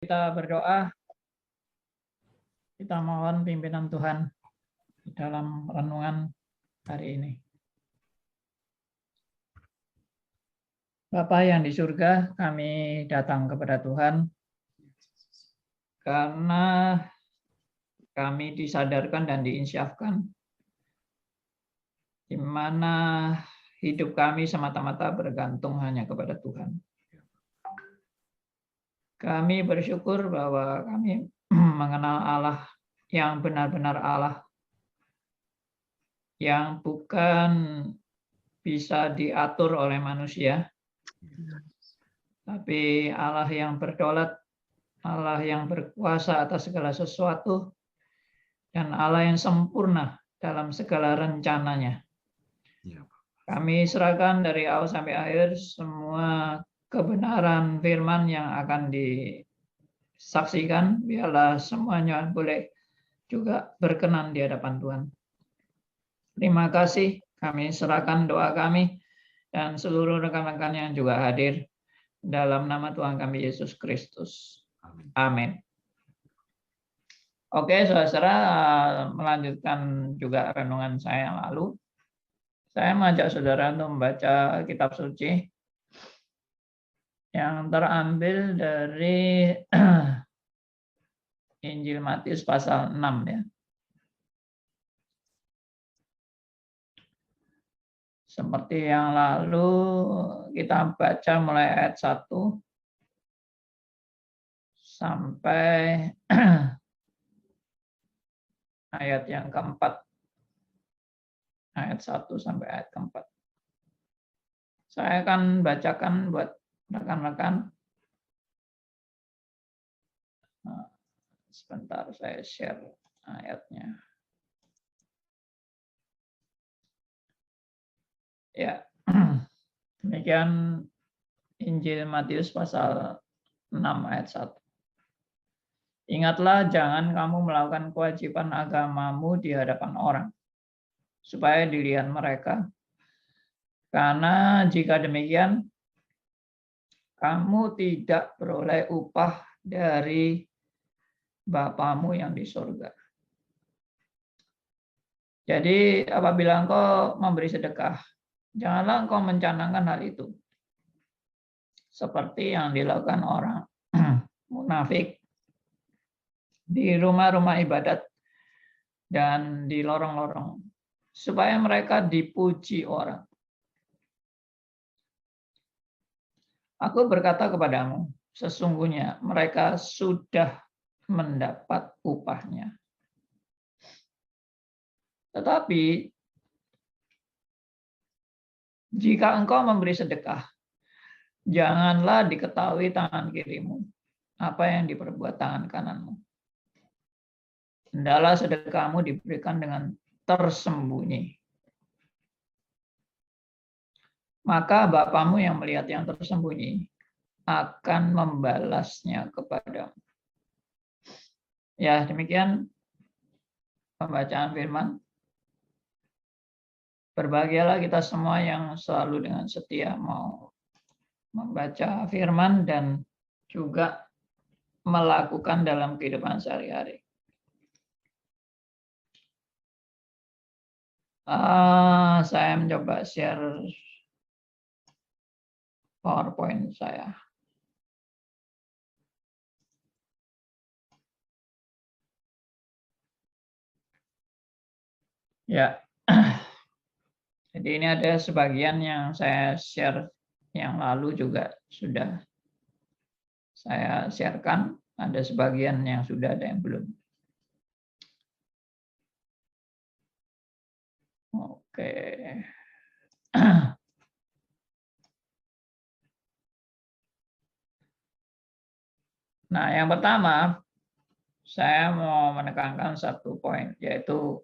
Kita berdoa, kita mohon pimpinan Tuhan di dalam renungan hari ini. Bapa yang di surga, kami datang kepada Tuhan karena kami disadarkan dan diinsyafkan di mana hidup kami semata-mata bergantung hanya kepada Tuhan. Kami bersyukur bahwa kami mengenal Allah yang benar-benar Allah, yang bukan bisa diatur oleh manusia, tapi Allah yang berdaulat, Allah yang berkuasa atas segala sesuatu, dan Allah yang sempurna dalam segala rencananya. Kami serahkan dari awal sampai akhir semua kebenaran firman yang akan disaksikan, biarlah semuanya boleh juga berkenan di hadapan Tuhan. Terima kasih, kami serahkan doa kami dan seluruh rekan-rekan yang juga hadir dalam nama Tuhan kami Yesus Kristus. Amin. Oke, saudara, melanjutkan juga renungan saya yang lalu. Saya mengajak saudara untuk membaca kitab suci yang terambil dari Injil Matius pasal 6 ya. Seperti yang lalu kita baca mulai ayat 1 sampai ayat yang keempat. Ayat 1 sampai ayat keempat. Saya akan bacakan buat rekan-rekan. Sebentar saya share ayatnya. Ya, demikian Injil Matius pasal 6 ayat 1. Ingatlah, jangan kamu melakukan kewajiban agamamu di hadapan orang, supaya dilihat mereka. Karena jika demikian, kamu tidak beroleh upah dari Bapamu yang di surga. Jadi apabila engkau memberi sedekah, janganlah engkau mencanangkan hal itu seperti yang dilakukan orang munafik di rumah-rumah ibadat dan di lorong-lorong, supaya mereka dipuji orang. Aku berkata kepadamu, sesungguhnya mereka sudah mendapat upahnya. Tetapi jika engkau memberi sedekah, janganlah diketahui tangan kirimu apa yang diperbuat tangan kananmu. Hendaklah sedekahmu diberikan dengan tersembunyi. Maka Bapamu yang melihat yang tersembunyi akan membalasnya kepadamu. Ya, demikian pembacaan firman. Berbahagialah kita semua yang selalu dengan setia mau membaca firman dan juga melakukan dalam kehidupan sehari-hari. Saya mencoba share PowerPoint saya. Ya, jadi ini ada sebagian yang saya share yang lalu juga sudah saya sharekan, ada sebagian yang sudah, ada yang belum. Oke. Nah, yang pertama, saya mau menekankan satu poin, yaitu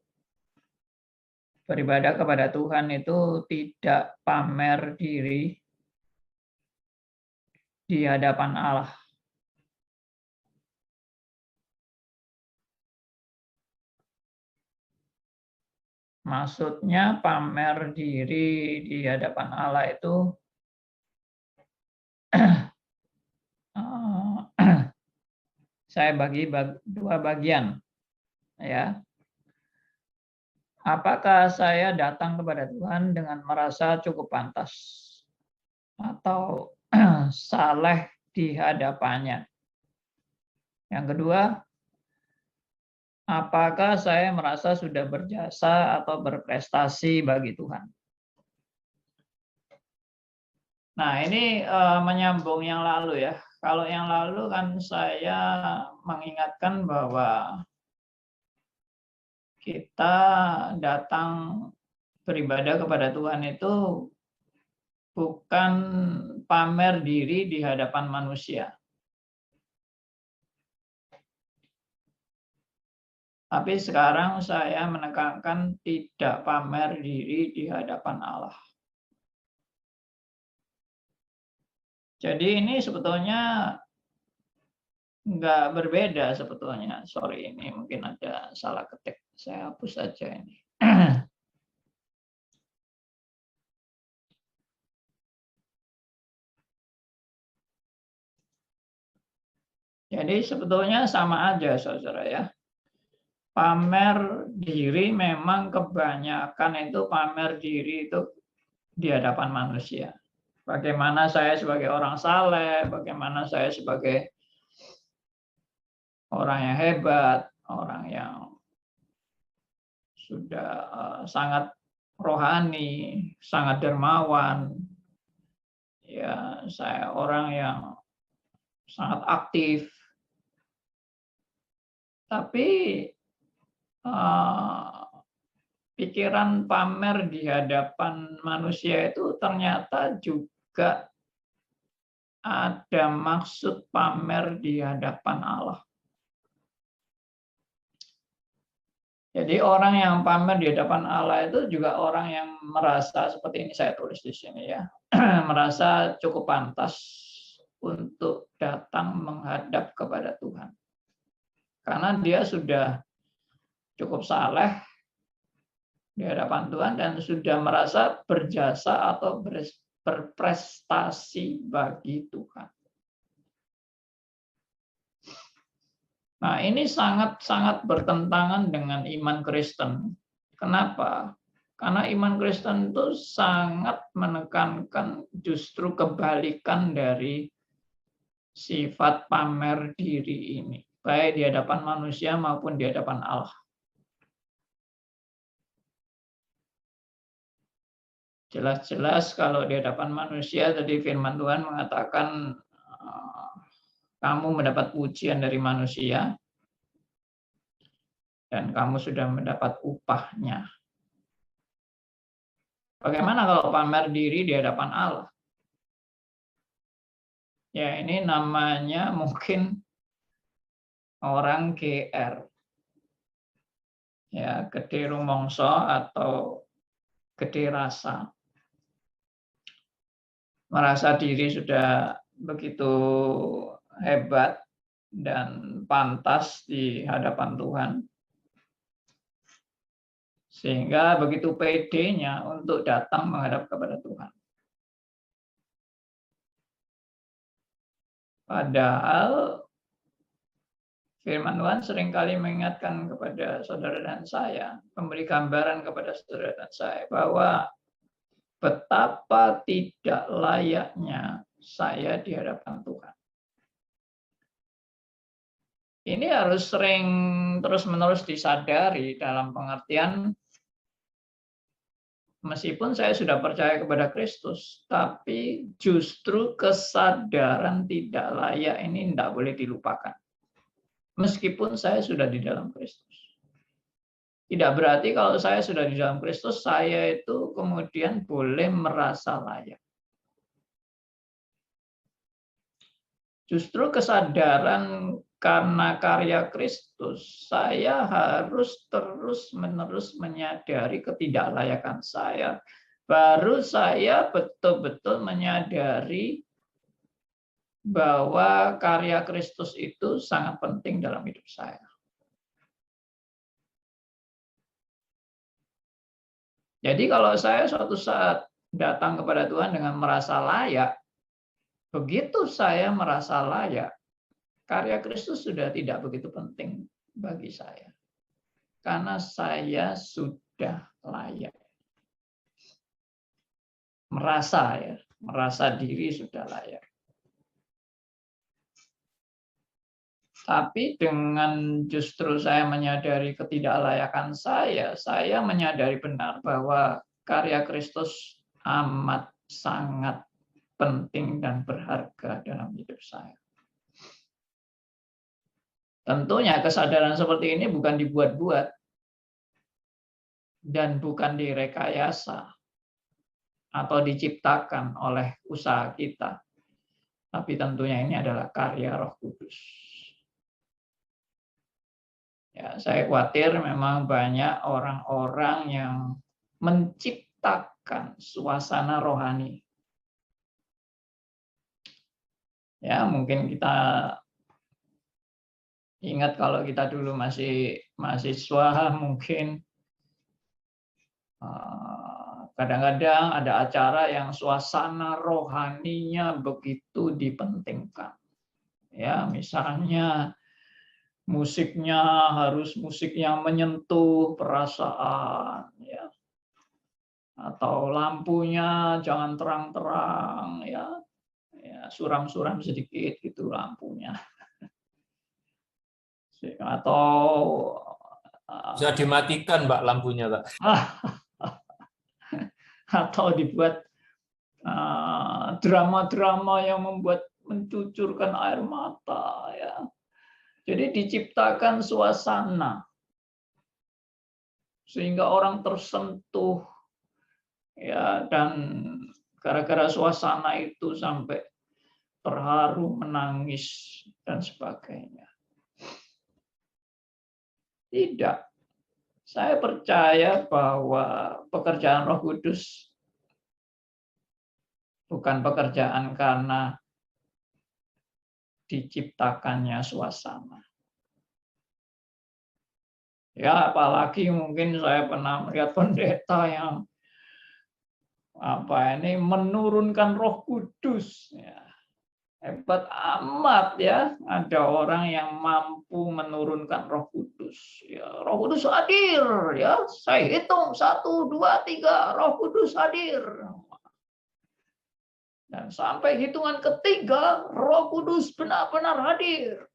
beribadah kepada Tuhan itu tidak pamer diri di hadapan Allah. Maksudnya pamer diri di hadapan Allah itu saya bagi dua bagian, ya. Apakah saya datang kepada Tuhan dengan merasa cukup pantas atau saleh di hadapannya? Yang kedua, apakah saya merasa sudah berjasa atau berprestasi bagi Tuhan? Nah, ini menyambung yang lalu ya. Kalau yang lalu kan saya mengingatkan bahwa kita datang beribadah kepada Tuhan itu bukan pamer diri di hadapan manusia. Tapi sekarang saya menekankan tidak pamer diri di hadapan Allah. Jadi ini sebetulnya nggak berbeda sebetulnya. Sorry, ini mungkin ada salah ketik. Saya hapus saja ini. Jadi sebetulnya sama aja, saudara ya. Pamer diri memang kebanyakan itu pamer diri itu di hadapan manusia. Bagaimana saya sebagai orang saleh, bagaimana saya sebagai orang yang hebat, orang yang sudah sangat rohani, sangat dermawan. Ya, saya orang yang sangat aktif. Tapi pikiran pamer di hadapan manusia itu ternyata juga ada maksud pamer di hadapan Allah. Jadi orang yang pamer di hadapan Allah itu juga orang yang merasa, seperti ini saya tulis di sini ya, merasa cukup pantas untuk datang menghadap kepada Tuhan. Karena dia sudah cukup saleh di hadapan Tuhan dan sudah merasa berjasa atau berprestasi bagi Tuhan. Nah, ini sangat-sangat bertentangan dengan iman Kristen. Kenapa? Karena iman Kristen itu sangat menekankan justru kebalikan dari sifat pamer diri ini, baik di hadapan manusia maupun di hadapan Allah. Jelas-jelas kalau di hadapan manusia, tadi firman Tuhan mengatakan kamu mendapat pujian dari manusia dan kamu sudah mendapat upahnya. Bagaimana kalau pamer diri di hadapan Allah? Ya, ini namanya mungkin orang GR. Ya, gede rumongso atau gede rasa. Merasa diri sudah begitu hebat dan pantas di hadapan Tuhan. Sehingga begitu pedenya untuk datang menghadap kepada Tuhan. Padahal firman Tuhan seringkali mengingatkan kepada saudara dan saya, memberi gambaran kepada saudara dan saya, bahwa betapa tidak layaknya saya di hadapan Tuhan. Ini harus sering terus-menerus disadari dalam pengertian, meskipun saya sudah percaya kepada Kristus, tapi justru kesadaran tidak layak ini tidak boleh dilupakan. Meskipun saya sudah di dalam Kristus. Tidak berarti kalau saya sudah di dalam Kristus, saya itu kemudian boleh merasa layak. Justru kesadaran karena karya Kristus, saya harus terus-menerus menyadari ketidaklayakan saya. Baru saya betul-betul menyadari bahwa karya Kristus itu sangat penting dalam hidup saya. Jadi kalau saya suatu saat datang kepada Tuhan dengan merasa layak, begitu saya merasa layak, karya Kristus sudah tidak begitu penting bagi saya. Karena saya sudah layak. Merasa diri sudah layak. Tapi dengan justru saya menyadari ketidaklayakan saya menyadari benar bahwa karya Kristus amat sangat penting dan berharga dalam hidup saya. Tentunya kesadaran seperti ini bukan dibuat-buat dan bukan direkayasa atau diciptakan oleh usaha kita. Tapi tentunya ini adalah karya Roh Kudus. Ya, saya khawatir memang banyak orang-orang yang menciptakan suasana rohani. Ya, mungkin kita ingat kalau kita dulu masih mahasiswa, mungkin kadang-kadang ada acara yang suasana rohaninya begitu dipentingkan. Ya, misalnya musiknya harus musik yang menyentuh perasaan, ya. Atau lampunya jangan terang-terang, ya. Ya, suram-suram sedikit gitu lampunya. Atau bisa dimatikan, Pak, lampunya, Pak. Atau dibuat drama-drama yang membuat mencucurkan air mata, ya. Jadi diciptakan suasana sehingga orang tersentuh, ya, dan gara-gara suasana itu sampai terharu, menangis dan sebagainya. Tidak. Saya percaya bahwa pekerjaan Roh Kudus bukan pekerjaan karena diciptakannya suasana. Ya, apalagi mungkin saya pernah melihat pendeta yang menurunkan Roh Kudus. Ya, hebat amat, ya, ada orang yang mampu menurunkan Roh Kudus. Ya, Roh Kudus hadir, ya. Saya hitung 1, 2, 3, Roh Kudus hadir. Dan sampai hitungan ketiga, Roh Kudus benar-benar hadir.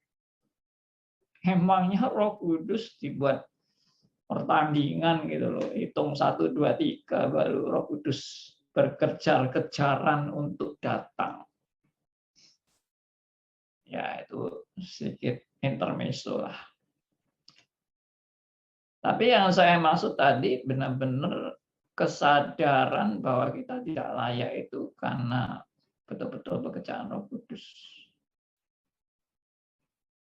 Emangnya Roh Kudus dibuat pertandingan gitu loh. Hitung 1, 2, 3 baru Roh Kudus berkejar-kejaran untuk datang. Ya, itu sedikit intermezzo lah. Tapi yang saya maksud tadi benar-benar kesadaran bahwa kita tidak layak itu karena betul-betul pekerjaan Roh Kudus.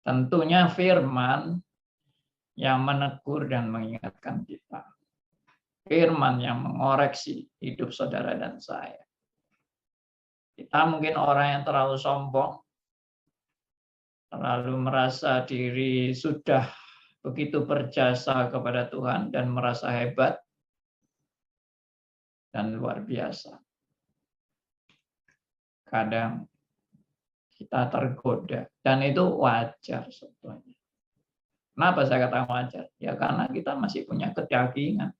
Tentunya firman yang menegur dan mengingatkan kita. Firman yang mengoreksi hidup saudara dan saya. Kita mungkin orang yang terlalu sombong, terlalu merasa diri sudah begitu berjasa kepada Tuhan dan merasa hebat dan luar biasa. Kadang kita tergoda dan itu wajar sebetulnya. Kenapa saya katakan wajar? Ya karena kita masih punya kedagingan.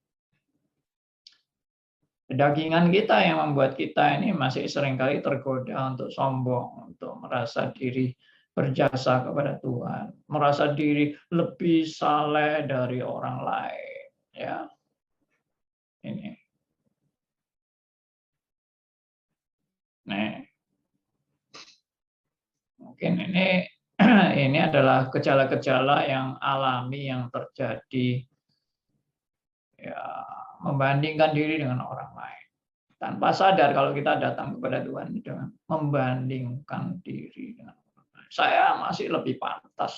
Kedagingan kita yang membuat kita ini masih seringkali tergoda untuk sombong, untuk merasa diri berjasa kepada Tuhan, merasa diri lebih saleh dari orang lain, ya. Ini. Nih. Mungkin ini adalah gejala-gejala yang alami yang terjadi, ya, membandingkan diri dengan orang lain. Tanpa sadar kalau kita datang kepada Tuhan dengan membandingkan diri dengan orang lain. Saya masih lebih pantas.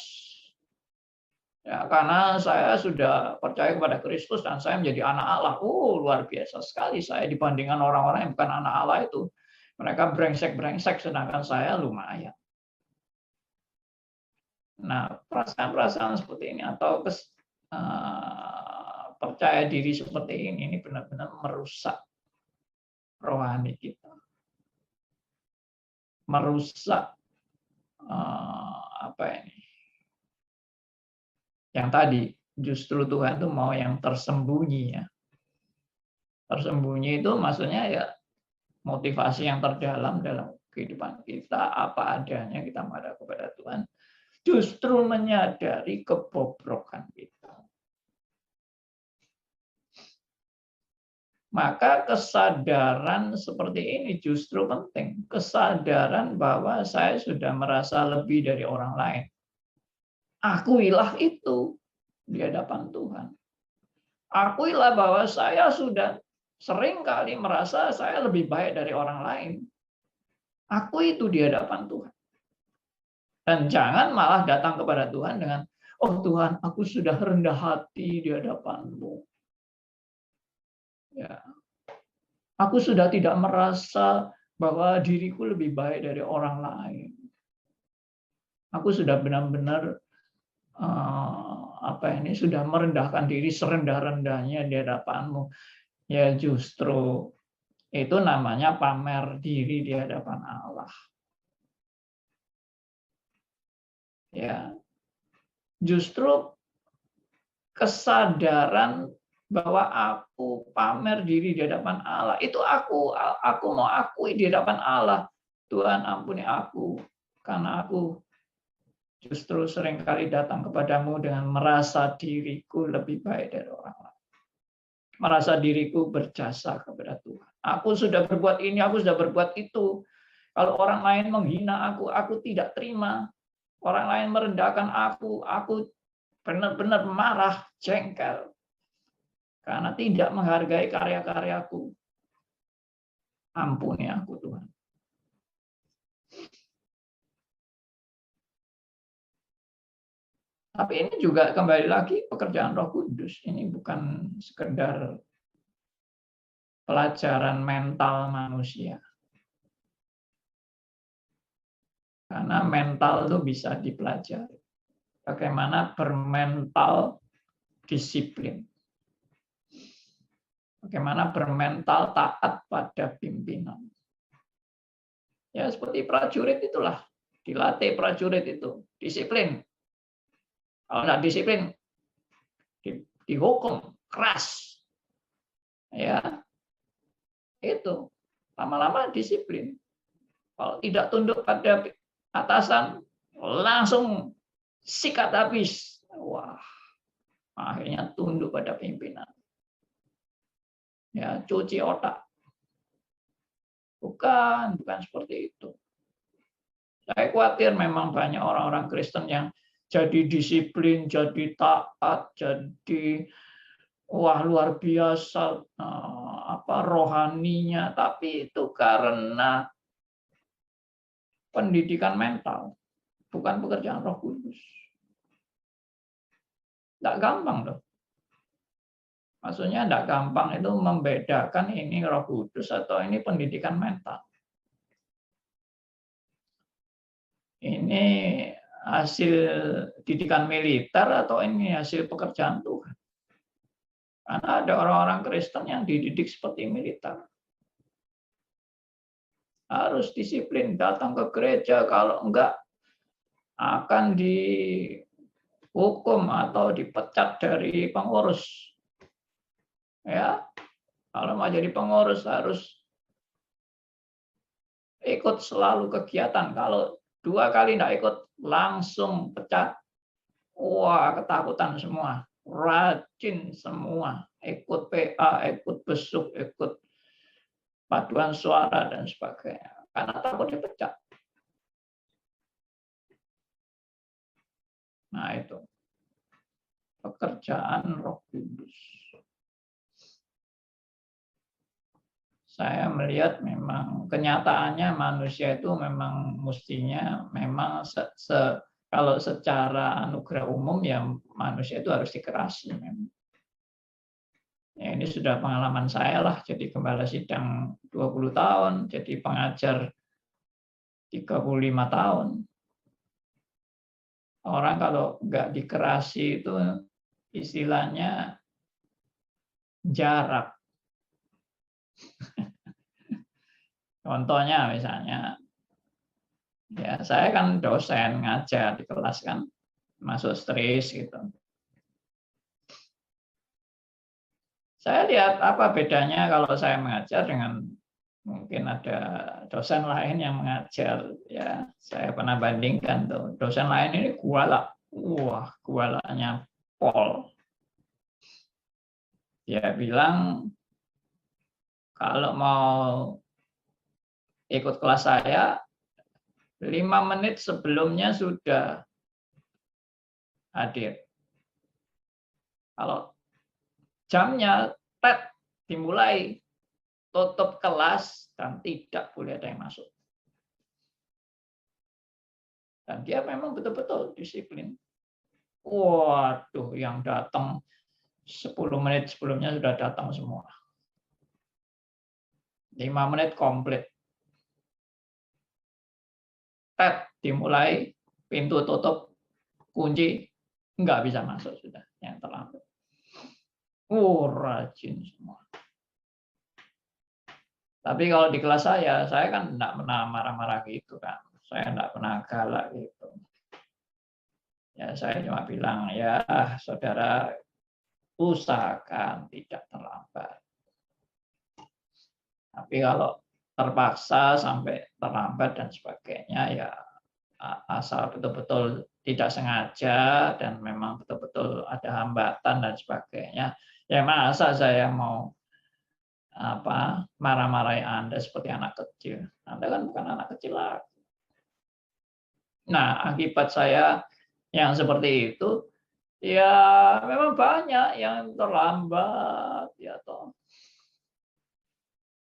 Ya, karena saya sudah percaya kepada Kristus dan saya menjadi anak Allah. Luar biasa sekali saya dibandingkan orang-orang yang bukan anak Allah itu. Mereka brengsek-brengsek sedangkan saya lumayan. Nah, perasaan-perasaan seperti ini atau percaya diri seperti ini benar-benar merusak rohani kita, merusak apa ini? Yang tadi justru Tuhan tuh mau yang tersembunyi ya. Tersembunyi itu maksudnya ya motivasi yang terdalam dalam kehidupan kita, apa adanya kita menghadap kepada Tuhan. Justru menyadari kebobrokan kita. Maka kesadaran seperti ini justru penting. Kesadaran bahwa saya sudah merasa lebih dari orang lain. Akuilah itu di hadapan Tuhan. Akuilah bahwa saya sudah sering kali merasa saya lebih baik dari orang lain. Aku itu di hadapan Tuhan. Dan jangan malah datang kepada Tuhan dengan, oh Tuhan, aku sudah rendah hati di hadapan-Mu. Ya. Aku sudah tidak merasa bahwa diriku lebih baik dari orang lain. Aku sudah benar-benar sudah merendahkan diri serendah-rendahnya di hadapan-Mu. Ya justru itu namanya pamer diri di hadapan Allah. Ya, justru kesadaran bahwa aku pamer diri di hadapan Allah itu aku mau akui di hadapan Allah, Tuhan ampuni aku karena aku justru seringkali datang kepadamu dengan merasa diriku lebih baik dari orang lain, merasa diriku berjasa kepada Tuhan. Aku sudah berbuat ini, aku sudah berbuat itu. Kalau orang lain menghina aku tidak terima. Orang lain merendahkan aku benar-benar marah, jengkel. Karena tidak menghargai karya-karyaku. Ampuni aku, Tuhan. Tapi ini juga kembali lagi pekerjaan Roh Kudus. Ini bukan sekedar pelajaran mental manusia. Karena mental itu bisa dipelajari. Bagaimana bermental disiplin. Bagaimana bermental taat pada pimpinan. Ya seperti prajurit itulah. Dilatih prajurit itu. Disiplin. Kalau tidak disiplin, dihukum keras. Ya, itu. Lama-lama disiplin. Kalau tidak tunduk pada atasan, langsung sikat habis. Wah, akhirnya tunduk pada pimpinan. Ya, cuci otak. Bukan seperti itu. Saya khawatir memang banyak orang-orang Kristen yang jadi disiplin, jadi taat, jadi wah luar biasa rohaninya, tapi itu karena pendidikan mental, bukan pekerjaan Roh Kudus. Tidak gampang loh. Maksudnya tidak gampang itu membedakan ini Roh Kudus atau ini pendidikan mental. Ini hasil didikan militer atau ini hasil pekerjaan Tuhan. Karena ada orang-orang Kristen yang dididik seperti militer. Harus disiplin, datang ke gereja, kalau enggak akan dihukum atau dipecat dari pengurus. Ya, kalau mau jadi pengurus harus ikut selalu kegiatan. Kalau 2 kali enggak ikut, langsung pecat. Wah, ketakutan semua. Rajin semua. Ikut PA, ikut besuk, ikut paduan suara dan sebagainya, karena takut dipecat. Nah itu pekerjaan Roh Kudus. Saya melihat memang kenyataannya manusia itu memang mestinya memang kalau secara anugerah umum ya manusia itu harus dikerasi. Ya, ini sudah pengalaman saya lah, jadi gembala sidang 20 tahun, jadi pengajar 35 tahun. Orang kalau nggak dikerasi itu istilahnya jarak. Contohnya misalnya, Ya, saya kan dosen ngajar di kelas kan, masuk stres gitu. Saya lihat apa bedanya kalau saya mengajar dengan mungkin ada dosen lain yang mengajar. Ya, saya pernah bandingkan tuh. Dosen lain ini guala, wah gualanya pol. Dia bilang kalau mau ikut kelas saya 5 menit sebelumnya sudah hadir. Kalau jamnya dimulai, tutup kelas dan tidak boleh ada yang masuk. Dan dia memang betul-betul disiplin. Waduh, yang datang 10 menit sebelumnya sudah datang semua. 5 menit komplit. Dimulai, pintu tutup, kunci, nggak bisa masuk sudah yang terlambat. Rajin semua. Tapi kalau di kelas saya kan enggak pernah marah-marah gitu kan. Saya enggak pernah galak gitu. Ya saya cuma bilang, ya saudara usahakan tidak terlambat. Tapi kalau terpaksa sampai terlambat dan sebagainya, ya asal betul-betul tidak sengaja dan memang betul-betul ada hambatan dan sebagainya, ya masa saya mau marah-marahi Anda seperti anak kecil. Anda kan bukan anak kecil lagi. Nah, akibat saya yang seperti itu, ya memang banyak yang terlambat, ya toh.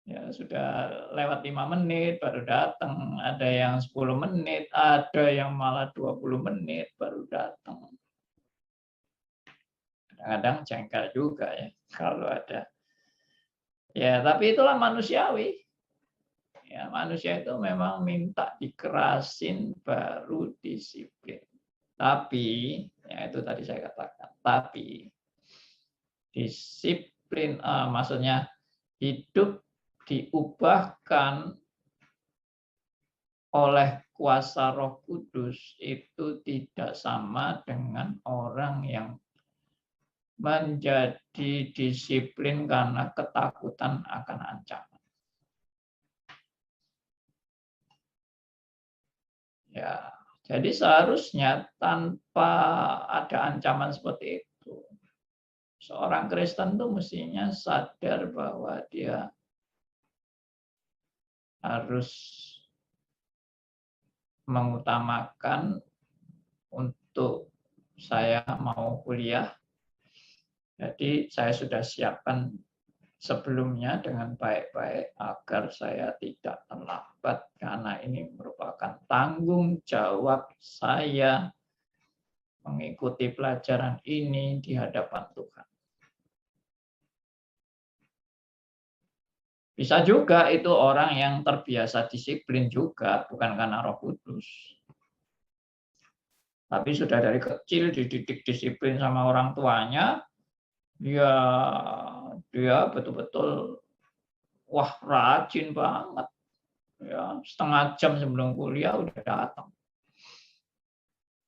Ya sudah lewat 5 menit baru datang, ada yang 10 menit, ada yang malah 20 menit baru datang. Kadang-kadang jengkel juga ya kalau ada. Ya, tapi itulah manusiawi. Ya, manusia itu memang minta dikerasin baru disiplin. Tapi, ya itu tadi saya katakan, tapi disiplin, maksudnya hidup diubahkan oleh kuasa Roh Kudus itu tidak sama dengan orang yang menjadi disiplin karena ketakutan akan ancaman. Ya, jadi seharusnya tanpa ada ancaman seperti itu, seorang Kristen itu mestinya sadar bahwa dia harus mengutamakan untuk saya mau kuliah. Jadi saya sudah siapkan sebelumnya dengan baik-baik agar saya tidak terlambat karena ini merupakan tanggung jawab saya mengikuti pelajaran ini di hadapan Tuhan. Bisa juga itu orang yang terbiasa disiplin juga, bukan karena Roh Kudus. Tapi sudah dari kecil dididik disiplin sama orang tuanya, ya dia betul-betul wah rajin banget. Ya, setengah jam sebelum kuliah udah datang.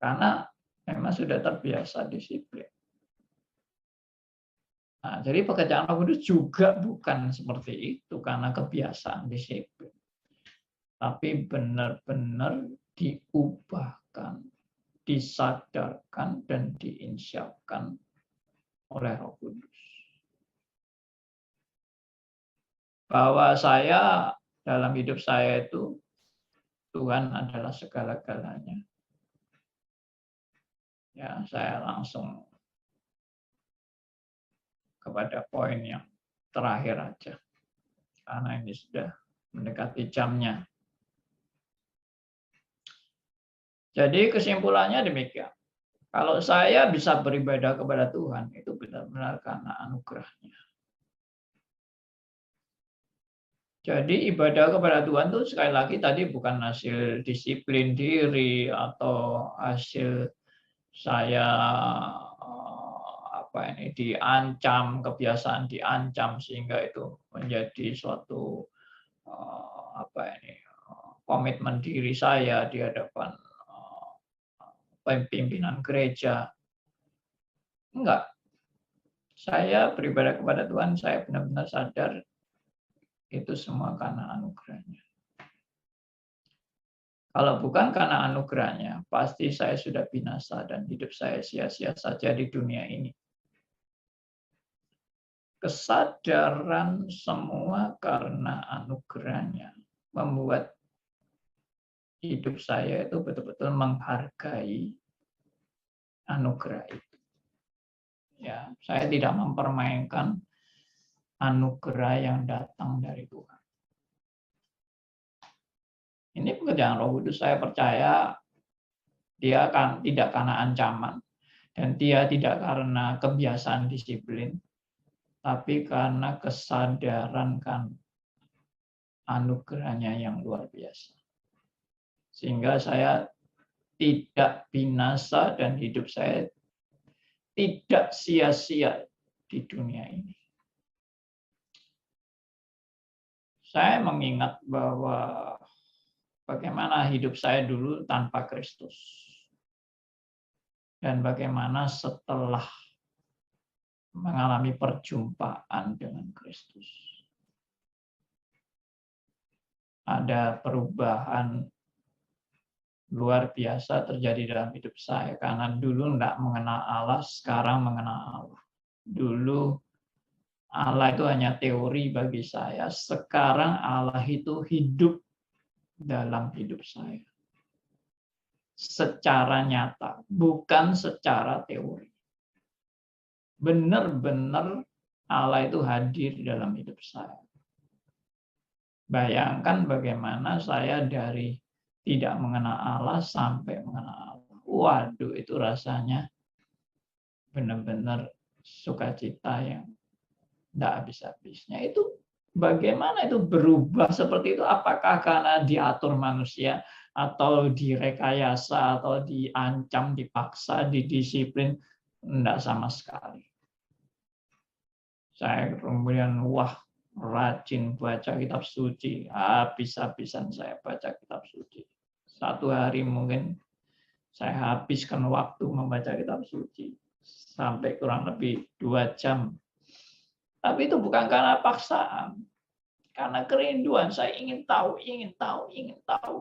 Karena memang sudah terbiasa disiplin. Nah, jadi pekerjaan Roh Kudus juga bukan seperti itu karena kebiasaan disiplin. Tapi benar-benar diubahkan, disadarkan, dan diinsyafkan oleh Roh Kudus. Bahwa saya, dalam hidup saya itu, Tuhan adalah segala-galanya. Ya, saya langsung kepada poin yang terakhir aja. Karena ini sudah mendekati jamnya. Jadi kesimpulannya demikian. Kalau saya bisa beribadah kepada Tuhan, itu benar-benar karena anugerahnya. Jadi ibadah kepada Tuhan itu sekali lagi tadi bukan hasil disiplin diri atau hasil saya diancam, kebiasaan diancam sehingga itu menjadi suatu komitmen diri saya di hadapan pimpinan gereja. Enggak. Saya beribadah kepada Tuhan, saya benar-benar sadar itu semua karena anugerahnya. Kalau bukan karena anugerahnya, pasti saya sudah binasa dan hidup saya sia-sia saja di dunia ini. Kesadaran semua karena anugerahnya membuat hidup saya itu betul-betul menghargai anugerah itu. Ya, saya tidak mempermainkan anugerah yang datang dari Tuhan. Ini pekerjaan Roh Kudus, saya percaya dia kan tidak karena ancaman dan dia tidak karena kebiasaan disiplin, tapi karena kesadaran kan anugerahnya yang luar biasa. Sehingga saya tidak binasa dan hidup saya tidak sia-sia di dunia ini. Saya mengingat bahwa bagaimana hidup saya dulu tanpa Kristus. Dan bagaimana setelah mengalami perjumpaan dengan Kristus. Ada perubahan luar biasa terjadi dalam hidup saya. Karena dulu tidak mengenal Allah, sekarang mengenal Allah. Dulu Allah itu hanya teori bagi saya. Sekarang Allah itu hidup dalam hidup saya. Secara nyata, bukan secara teori. Benar-benar Allah itu hadir dalam hidup saya. Bayangkan bagaimana saya dari tidak mengenal Allah sampai mengenal Allah. Waduh, itu rasanya benar-benar sukacita yang tidak habis-habisnya. Itu bagaimana itu berubah seperti itu? Apakah karena diatur manusia atau direkayasa atau diancam, dipaksa, didisiplin? Tidak sama sekali. Saya kemudian rajin baca kitab suci. Habis-habisan saya baca kitab suci. Satu hari mungkin saya habiskan waktu membaca kitab suci sampai kurang lebih 2 jam. Tapi itu bukan karena paksaan, karena kerinduan. Saya ingin tahu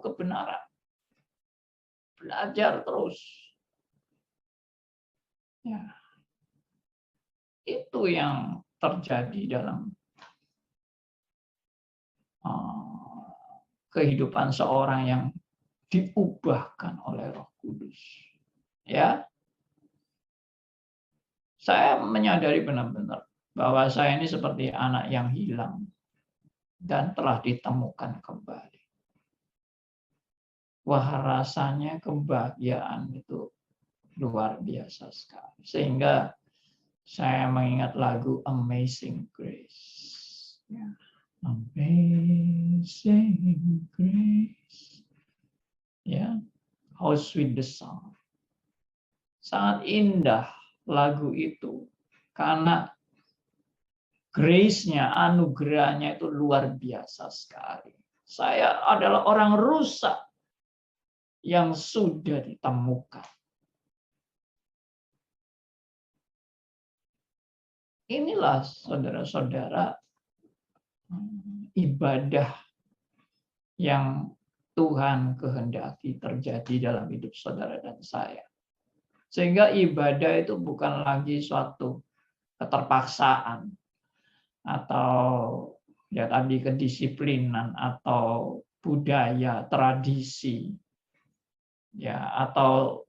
kebenaran. Belajar terus. Ya. Itu yang terjadi dalam kehidupan seorang yang diubahkan oleh Roh Kudus. Ya. Saya menyadari benar-benar bahwa saya ini seperti anak yang hilang dan telah ditemukan kembali. Wah, rasanya kebahagiaan itu luar biasa sekali. Sehingga saya mengingat lagu Amazing Grace. Ya. Amazing Grace. Ya, how sweet the sound. Sangat indah lagu itu karena grace-nya, anugerahnya itu luar biasa sekali. Saya adalah orang rusak yang sudah ditemukan. Inilah saudara-saudara ibadah yang Tuhan kehendaki terjadi dalam hidup saudara dan saya. Sehingga ibadah itu bukan lagi suatu keterpaksaan atau ya tadi kedisiplinan atau budaya, tradisi, ya atau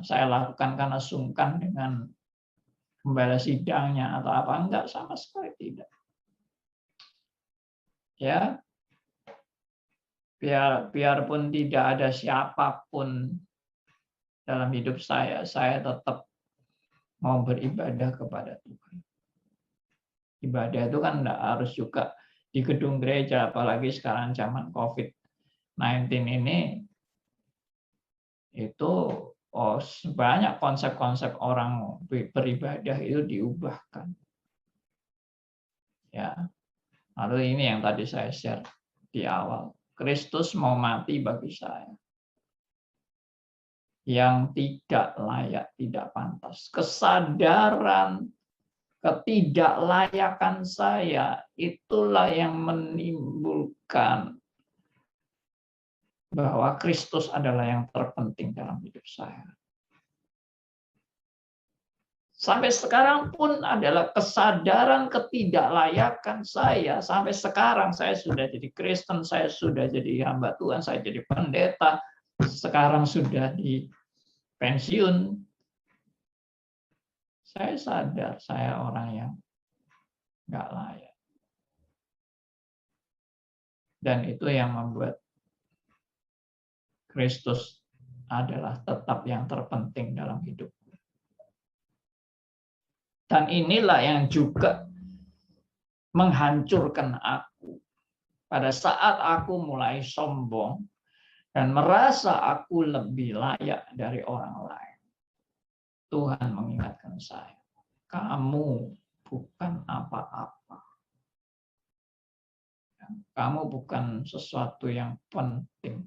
saya lakukan karena sungkan dengan gembala sidangnya atau apa, enggak, sama sekali tidak. Ya, biarpun tidak ada siapapun dalam hidup saya tetap mau beribadah kepada Tuhan. Ibadah itu kan enggak harus juga di gedung gereja, apalagi sekarang zaman COVID-19 ini, itu banyak konsep-konsep orang beribadah itu diubahkan. Ya, lalu ini yang tadi saya share di awal. Kristus mau mati bagi saya. Yang tidak layak, tidak pantas. Kesadaran ketidaklayakan saya, itulah yang menimbulkan bahwa Kristus adalah yang terpenting dalam hidup saya. Sampai sekarang pun adalah kesadaran ketidaklayakan saya. Sampai sekarang saya sudah jadi Kristen, saya sudah jadi hamba Tuhan, saya jadi pendeta, sekarang sudah di pensiun. Saya sadar saya orang yang nggak layak. Dan itu yang membuat Kristus adalah tetap yang terpenting dalam hidup. Dan inilah yang juga menghancurkan aku. Pada saat aku mulai sombong dan merasa aku lebih layak dari orang lain, Tuhan mengingatkan saya, kamu bukan apa-apa. Kamu bukan sesuatu yang penting.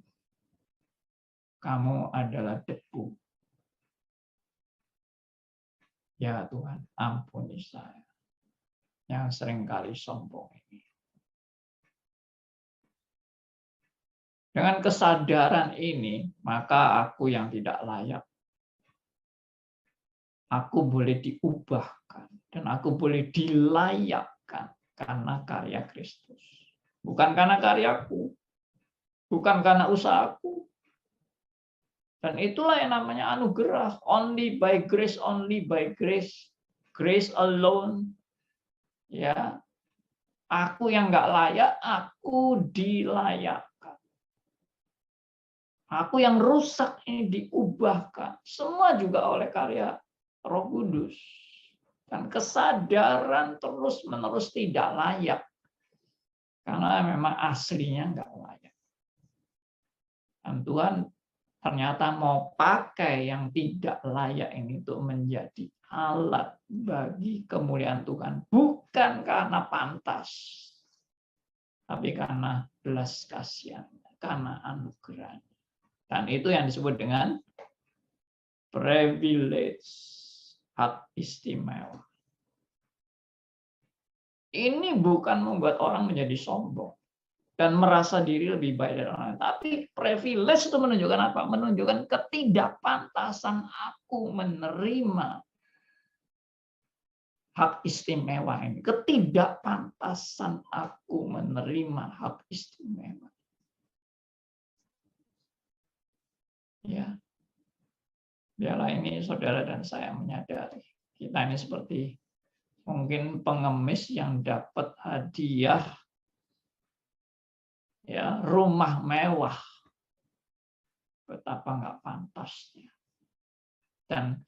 Kamu adalah debu. Ya Tuhan, ampuni saya yang seringkali sombong ini. Dengan kesadaran ini, maka aku yang tidak layak, aku boleh diubahkan dan aku boleh dilayakkan karena karya Kristus. Bukan karena karyaku, bukan karena usahaku. Dan itulah yang namanya anugerah. Only by grace, grace alone. Ya, aku yang nggak layak, aku dilayakkan. Aku yang rusak ini diubahkan. Semua juga oleh karya Roh Kudus. Dan kesadaran terus-menerus tidak layak. Karena memang aslinya nggak layak. Dan Tuhan ternyata mau pakai yang tidak layak ini untuk menjadi alat bagi kemuliaan Tuhan. Bukan karena pantas, tapi karena belas kasihan, karena anugerah. Dan itu yang disebut dengan privilege, hak istimewa. Ini bukan membuat orang menjadi sombong dan merasa diri lebih baik dari orang lain. Tapi privilege itu menunjukkan apa? Menunjukkan ketidakpantasan aku menerima hak istimewa ini. Ketidakpantasan aku menerima hak istimewa. Ya, biarlah ini saudara dan saya menyadari. Kita ini seperti mungkin pengemis yang dapat hadiah ya, rumah mewah, betapa nggak pantasnya. Dan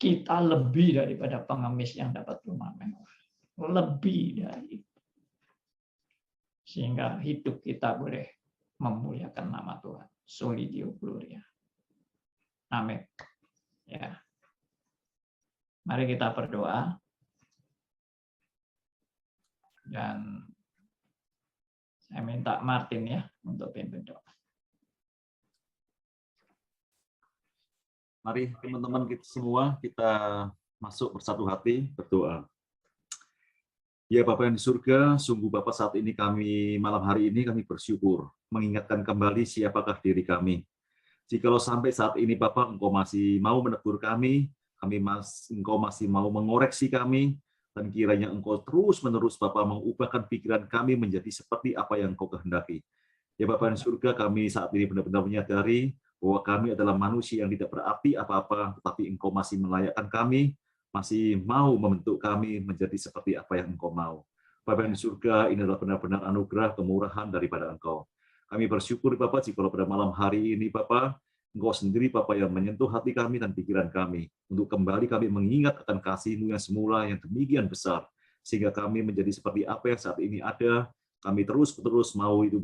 kita lebih daripada pengemis yang dapat rumah mewah, lebih dari itu, sehingga hidup kita boleh memuliakan nama Tuhan. Soli Deo Gloria. Amin. Ya, mari kita berdoa dan saya minta Martin ya untuk pimpin doa. Mari teman-teman kita semua kita masuk bersatu hati berdoa. Ya Bapa yang di surga, sungguh Bapa saat ini kami malam hari ini kami bersyukur mengingatkan kembali siapakah diri kami. Jikalau sampai saat ini Bapa Engkau masih mau menegur kami, Engkau masih mau mengoreksi kami, dan kiranya Engkau terus-menerus Bapa mengubahkan pikiran kami menjadi seperti apa yang Engkau kehendaki. Ya Bapa di surga, kami saat ini benar-benar menyadari bahwa kami adalah manusia yang tidak berarti apa-apa, tetapi Engkau masih melayakkan kami, masih mau membentuk kami menjadi seperti apa yang Engkau mau. Bapa di surga, ini adalah benar-benar anugerah, kemurahan daripada Engkau. Kami bersyukur Bapa, jika pada malam hari ini Bapa, Engkau sendiri Bapa yang menyentuh hati kami dan pikiran kami, untuk kembali kami mengingat akan kasih-Mu yang semula yang demikian besar, sehingga kami menjadi seperti apa yang saat ini ada. Kami terus-menerus mau itu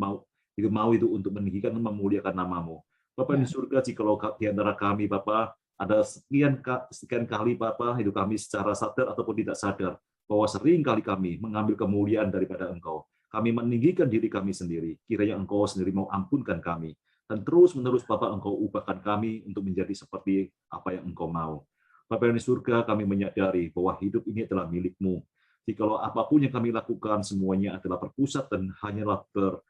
untuk meninggikan dan memuliakan nama-Mu. Bapa di surga, jikalau di antara kami Bapa ada sekian kali Bapa itu kami secara sadar ataupun tidak sadar bahwa sering kali kami mengambil kemuliaan daripada Engkau. Kami meninggikan diri kami sendiri. Kiranya Engkau sendiri mau ampunkan kami. Dan terus-menerus Bapa Engkau ubahkan kami untuk menjadi seperti apa yang Engkau mau. Bapa yang di surga, kami menyadari bahwa hidup ini adalah milik-Mu. Jikalau apapun yang kami lakukan, semuanya adalah terpusat dan hanyalah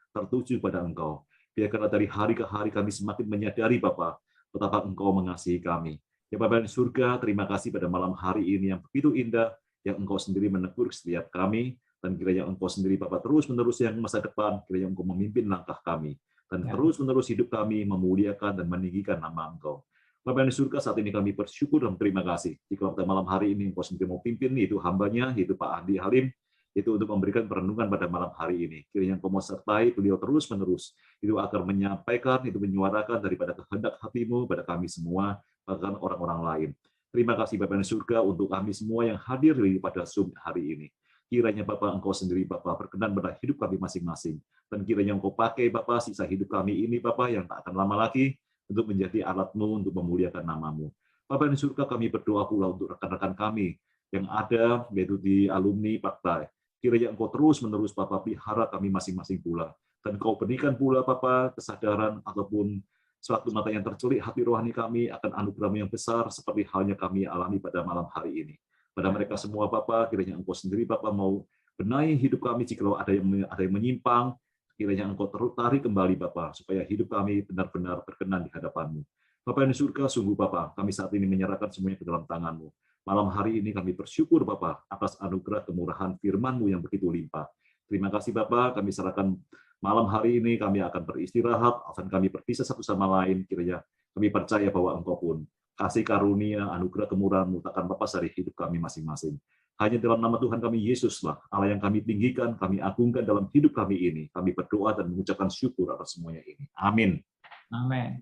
tertuju pada Engkau. Biarkanlah dari hari ke hari kami semakin menyadari Bapa, betapa Engkau mengasihi kami. Ya Bapa di surga, terima kasih pada malam hari ini yang begitu indah, yang Engkau sendiri menegur setiap kami, dan kiranya Engkau sendiri Bapa terus-menerus yang masa depan, kiranya Engkau memimpin langkah kami, dan terus-menerus hidup kami memuliakan dan meninggikan nama Engkau. Bapa yang di surga, saat ini kami bersyukur dan terima kasih. Jika pada malam hari ini Engkau sendiri mau pimpin, yaitu hambanya, yaitu Pak Andi Halim, itu untuk memberikan perenungan pada malam hari ini. Kiranya Engkau mau sertai beliau terus-menerus, itu agar menyampaikan, itu menyuarakan daripada kehendak hati-Mu pada kami semua, bahkan orang-orang lain. Terima kasih Bapa yang di surga untuk kami semua yang hadir pada Zoom hari ini. Kiranya Bapa Engkau sendiri Bapa berkenan pada hidup kami masing-masing. Dan kiranya Engkau pakai Bapa sisa hidup kami ini Bapa yang tak akan lama lagi, untuk menjadi alat-Mu untuk memuliakan nama-Mu. Bapa yang di surga, kami berdoa pula untuk rekan-rekan kami yang ada, yaitu di alumni Paktai. Kiranya Engkau terus-menerus Bapa pelihara kami masing-masing pula. Dan Engkau berikan pula Bapa kesadaran ataupun suatu mata yang tercelik hati rohani kami akan anugerah-Mu yang besar seperti halnya kami alami pada malam hari ini. Pada mereka semua Bapa, kiranya Engkau sendiri Bapa mau benahi hidup kami jika ada yang menyimpang. Kiranya Engkau tarik kembali Bapa, supaya hidup kami benar-benar berkenan di hadapan-Mu. Bapa yang di surga, sungguh Bapa, kami saat ini menyerahkan semuanya ke dalam tangan-Mu. Malam hari ini kami bersyukur Bapa atas anugerah kemurahan firman-Mu yang begitu limpah. Terima kasih Bapa, kami serahkan malam hari ini, kami akan beristirahat, akan kami berpisah satu sama lain. Kiranya kami percaya bahwa Engkau pun kasih karunia, anugerah kemurahan-Mu takkan lepas dari hidup kami masing-masing. Hanya dalam nama Tuhan kami Yesuslah, Allah yang kami tinggikan, kami agungkan dalam hidup kami ini. Kami berdoa dan mengucapkan syukur atas semuanya ini. Amin. Amin.